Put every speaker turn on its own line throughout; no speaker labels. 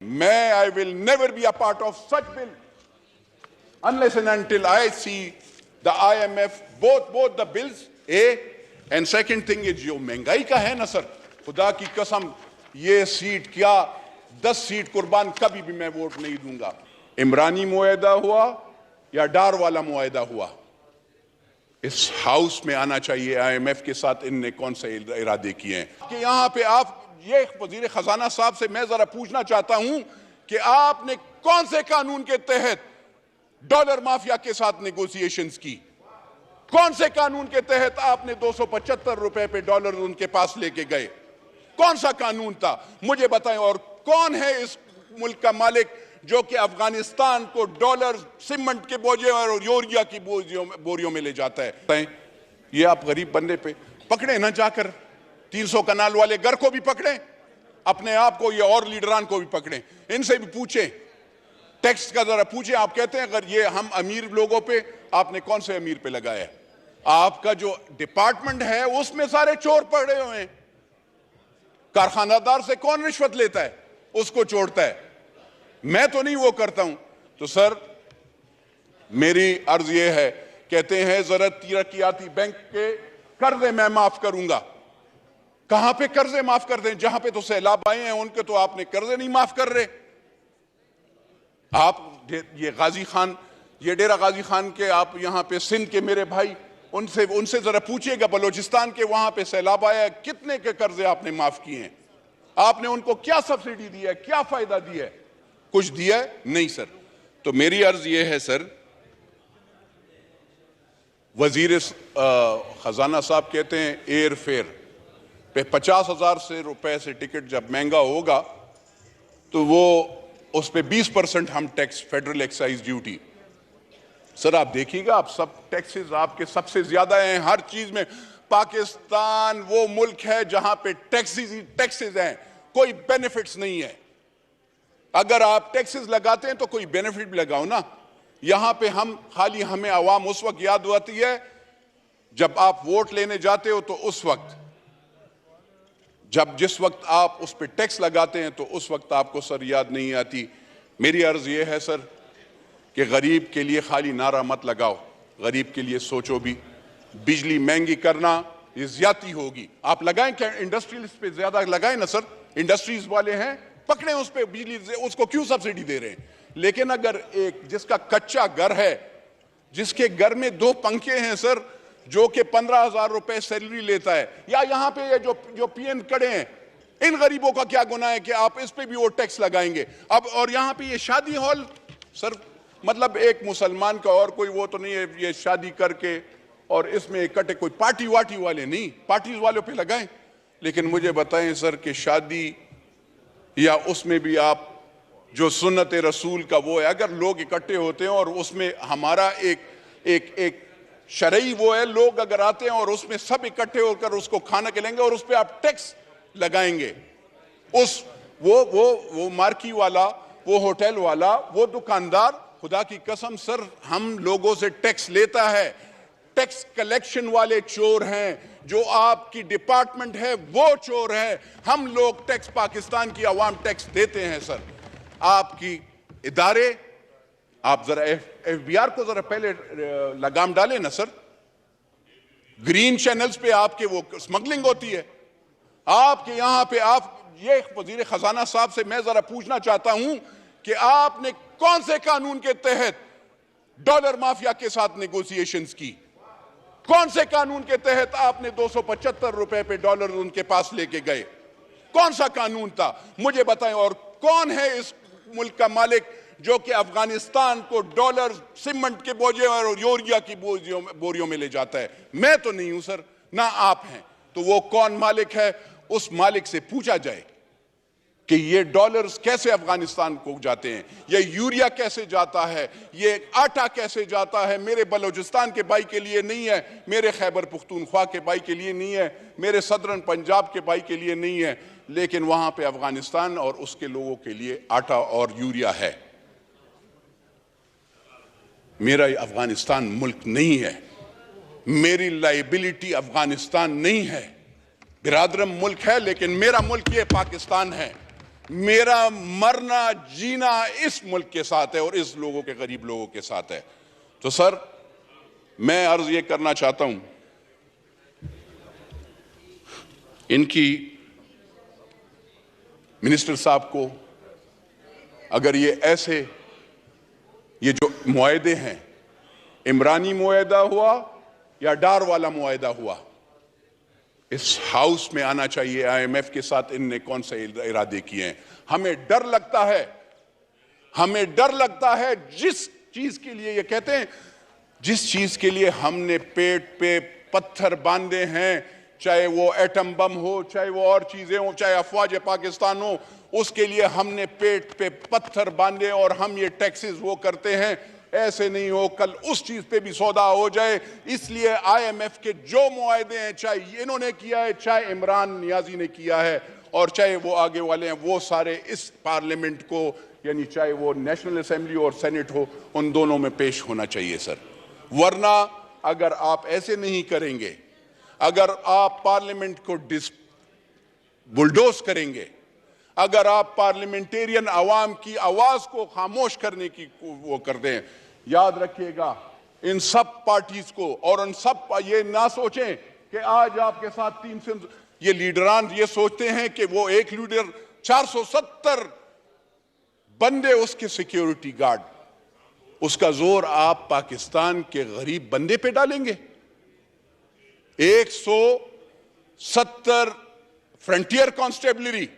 I will never be a part of such bill unless and until I see the IMF, both the bills, and second thing is जो महंगाई का है ना sir, खुदा की कसम ये सीट क्या 10 सीट कुर्बान कभी भी मैं वोट नहीं दूंगा। इमरानी मुआहदा हुआ या डार वाला मुआहदा हुआ, इस हाउस में आना चाहिए। IMF के साथ इनने कौन से इरादे किए हैं कि यहाँ पे आप ये वजीर खजाना साहब से मैं जरा पूछना चाहता हूं कि आपने कौन से कानून के तहत डॉलर माफिया के साथ नेगोशिएशंस की? कौन से कानून के तहत आपने 275 रुपए पे डॉलर उनके पास लेके गए? कौन सा कानून था मुझे बताएं। और कौन है इस मुल्क का मालिक जो कि अफगानिस्तान को डॉलर सीमेंट के बोझे और यूरिया की बोरियों में ले जाता है? ये आप गरीब बंदे पे पकड़े ना जाकर, 300 कनाल वाले घर को भी पकड़े, अपने आप को, ये और लीडरान को भी पकड़े, इनसे भी पूछें, टैक्स का जरा पूछें। आप कहते हैं अगर ये हम अमीर लोगों पे, आपने कौन से अमीर पे लगाया है? आपका जो डिपार्टमेंट है उसमें सारे चोर पड़े हुए हैं। कारखानादार से कौन रिश्वत लेता है? उसको छोड़ता है। मैं तो नहीं वो करता हूं। तो सर मेरी अर्ज ये है, कहते हैं जरा तरक्याती बैंक के कर्जे मैं माफ करूंगा। कहां पे कर्जे माफ कर दें? जहां पे तो सैलाब आए हैं उनके तो आपने कर्जे नहीं माफ कर रहे। आप ये गाजी खान, ये डेरा गाजी खान के, आप यहां पे सिंध के मेरे भाई, उनसे जरा पूछिएगा बलोचिस्तान के, वहां पे सैलाब आया, कितने के कर्जे आपने माफ किए हैं? आपने उनको क्या सब्सिडी दी है, क्या फायदा दिया है? कुछ दिया है? नहीं सर। तो मेरी अर्ज ये है सर, वजीर खजाना साहब कहते हैं एयर फेयर पे 50,000 से रुपए से टिकट जब महंगा होगा तो वो उस पे 20% हम tax, federal excise duty. Sir आप देखिएगा, आप सब टैक्सेस आपके सबसे ज्यादा हैं हर चीज में। पाकिस्तान वो मुल्क है जहां पे टैक्सेस हैं, कोई बेनिफिट्स नहीं है। अगर आप टैक्सेस लगाते हैं तो कोई बेनिफिट भी लगाओ ना। यहां पे हम खाली, हमें आवाम उस वक्त याद आती है जब आप वोट लेने जाते हो, तो उस वक्त जिस वक्त आप उस पर टैक्स लगाते हैं तो उस वक्त आपको सर याद नहीं आती। मेरी अर्ज ये है सर कि गरीब के लिए खाली नारा मत लगाओ, गरीब के लिए सोचो भी। बिजली महंगी करना ये ज्यादती होगी। आप लगाएं क्या? इंडस्ट्रियल पे ज्यादा लगाएं ना सर। इंडस्ट्रीज वाले हैं, पकड़े उस पे बिजली, उसको क्यों सब्सिडी दे रहे हैं? लेकिन अगर एक जिसका कच्चा घर है, जिसके घर में 2 पंखे हैं सर, जो कि 15,000 रुपए सैलरी लेता है, या यहां पे ये जो पीएन खड़े हैं, इन गरीबों का क्या गुनाह है कि आप इस पे भी वो टैक्स लगाएंगे? अब और यहां पे ये शादी हॉल सर, मतलब एक मुसलमान का और कोई वो तो नहीं है, ये शादी करके और इसमें इकट्ठे कोई पार्टी वाटी वाले नहीं, पार्टीज वालों पे लगाएं। लेकिन मुझे बताएं सर कि शादी या उसमें भी आप जो सुन्नत रसूल का वो है, अगर लोग इकट्ठे होते हैं और उसमें हमारा एक शरई वो है, लोग अगर आते हैं और उसमें सब इकट्ठे होकर उसको खाना खिलाएंगे और उस पर आप टैक्स लगाएंगे, उस वो मार्की वाला, वो होटल वाला, वो दुकानदार, खुदा की कसम सर हम लोगों से टैक्स लेता है। टैक्स कलेक्शन वाले चोर हैं, जो आपकी डिपार्टमेंट है वो चोर है। हम लोग टैक्स, पाकिस्तान की आवाम टैक्स देते हैं सर। आपकी इदारे, आप जरा FBR को जरा पहले लगाम डालें ना सर। ग्रीन चैनल्स पे आपके वो स्मगलिंग होती है। आपके यहां पे आप, ये वजीर खजाना साहब से मैं जरा पूछना चाहता हूं कि आपने कौन से कानून के तहत डॉलर माफिया के साथ नेगोशिएशंस की? कौन से कानून के तहत आपने 275 रुपए पे डॉलर उनके पास लेके गए? कौन सा कानून था मुझे बताएं। और कौन है इस मुल्क का मालिक जो कि अफगानिस्तान को डॉलर सीमेंट के बोझे और यूरिया की बोरियों में ले जाता है? मैं तो नहीं हूं सर, ना आप हैं। तो वो कौन मालिक है? उस मालिक से पूछा जाए कि ये डॉलर्स कैसे अफगानिस्तान को जाते हैं, ये यूरिया कैसे जाता है, ये आटा कैसे जाता है। मेरे बलोचिस्तान के भाई के लिए नहीं है, मेरे खैबर पुख्तूनख्वा के भाई के लिए नहीं है, मेरे सदरन पंजाब के भाई के लिए नहीं है, लेकिन वहां पे अफगानिस्तान और उसके लोगों के लिए आटा और यूरिया है। मेरा अफगानिस्तान मुल्क नहीं है, मेरी लाइबिलिटी अफगानिस्तान नहीं है। बिरादरम मुल्क है लेकिन मेरा मुल्क ये पाकिस्तान है। मेरा मरना जीना इस मुल्क के साथ है और इस लोगों के, गरीब लोगों के साथ है। तो सर, मैं अर्ज ये करना चाहता हूं इनकी मिनिस्टर साहब को, अगर ये जो मुआहदे हैं, इमरानी मुआहदा हुआ या डार वाला मुआहदा हुआ, इस हाउस में आना चाहिए। IMF के साथ इनने कौन से इरादे किए हैं? हमें डर लगता है जिस चीज के लिए, ये कहते हैं, जिस चीज के लिए हमने पेट पे पत्थर बांधे हैं, चाहे वो एटम बम हो, चाहे वो और चीजें हो, चाहे अफवाज पाकिस्तान हो, उसके लिए हमने पेट पे पत्थर बांधे और हम ये टैक्सेस वो करते हैं। ऐसे नहीं हो कल उस चीज पे भी सौदा हो जाए। इसलिए IMF के जो मुआहदे हैं, चाहे इन्होंने किया है, चाहे इमरान नियाजी ने किया है, और चाहे वो आगे वाले हैं, वो सारे इस पार्लियामेंट को, यानी चाहे वो नेशनल असेंबली और सेनेट हो, उन दोनों में पेश होना चाहिए सर। वरना अगर आप ऐसे नहीं करेंगे, अगर आप पार्लियामेंट को बुलडोज करेंगे, अगर आप पार्लियामेंटेरियन आवाम की आवाज को खामोश करने की वो कर दें, याद रखिएगा इन सब पार्टीज को, और उन सब, ये ना सोचें कि आज आपके साथ 300 ये लीडरान ये सोचते हैं कि वो एक लीडर 470 बंदे उसके सिक्योरिटी गार्ड, उसका जोर आप पाकिस्तान के गरीब बंदे पे डालेंगे। 170 frontier constabulary,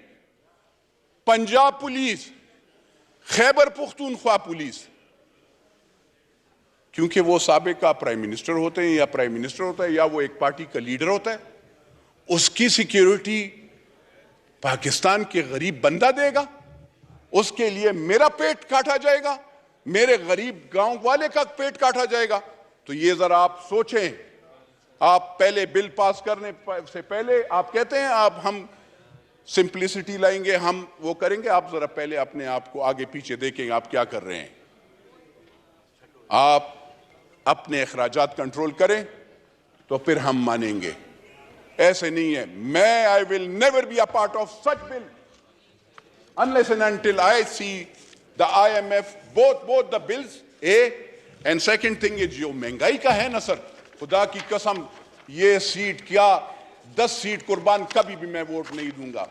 Punjab police, Khyber Pakhtunkhwa police, क्योंकि वो साबिका प्राइम मिनिस्टर होते हैं या प्राइम मिनिस्टर होता है या वो एक पार्टी का लीडर होता है, उसकी सिक्योरिटी पाकिस्तान के गरीब बंदा देगा। उसके लिए मेरा पेट काटा जाएगा, मेरे गरीब गांव वाले का पेट काटा जाएगा। तो ये जरा आप सोचें। आप पहले बिल पास करने से पहले आप कहते हैं आप हम सिंप्लिसिटी लाएंगे, हम वो करेंगे। आप जरा पहले अपने आप को आगे पीछे देखेंगे आप क्या कर रहे हैं। आप अपने अखराजात कंट्रोल करें तो फिर हम मानेंगे। ऐसे नहीं है। मैं I will never be a part of such bill unless and until I see the IMF both the bills and second thing is जो महंगाई का है ना सर, खुदा की कसम ये सीट क्या 10 सीट कुर्बान कभी भी मैं वोट नहीं दूंगा।